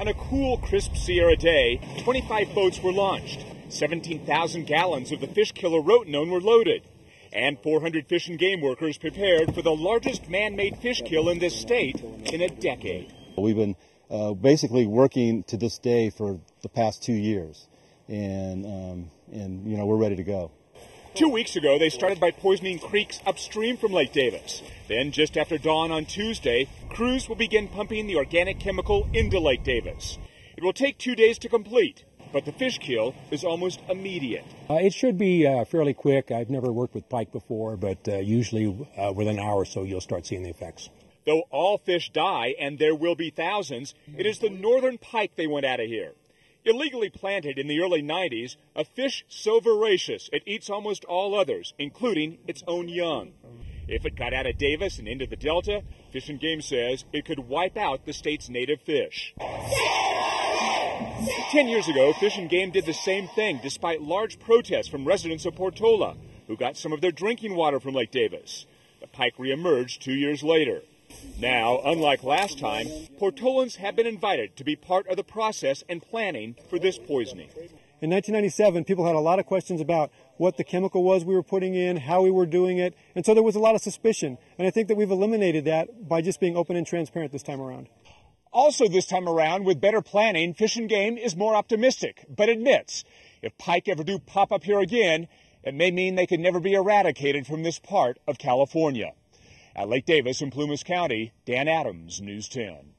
On a cool, crisp Sierra day, 25 boats were launched. 17,000 gallons of the fish killer rotenone were loaded. And 400 fish and game workers prepared for the largest man-made fish kill in this state in a decade. We've been basically working to this day for the past 2 years, and you know, we're ready to go. 2 weeks ago, they started by poisoning creeks upstream from Lake Davis. Then, just after dawn on Tuesday, crews will begin pumping the organic chemical into Lake Davis. It will take 2 days to complete, but the fish kill is almost immediate. It should be fairly quick. I've never worked with pike before, but usually within an hour or so you'll start seeing the effects. Though all fish die, and there will be thousands, it is the northern pike they want out of here. Illegally planted in the early 90s, a fish so voracious it eats almost all others, including its own young. If it got out of Davis and into the Delta, Fish and Game says it could wipe out the state's native fish. 10 years ago, Fish and Game did the same thing despite large protests from residents of Portola, who got some of their drinking water from Lake Davis. The pike reemerged 2 years later. Now, unlike last time, Portolans have been invited to be part of the process and planning for this poisoning. In 1997, people had a lot of questions about what the chemical was we were putting in, how we were doing it, and so there was a lot of suspicion. And I think that we've eliminated that by just being open and transparent this time around. Also this time around, with better planning, Fish and Game is more optimistic, but admits if pike ever do pop up here again, it may mean they can never be eradicated from this part of California. At Lake Davis in Plumas County, Dan Adams, News 10.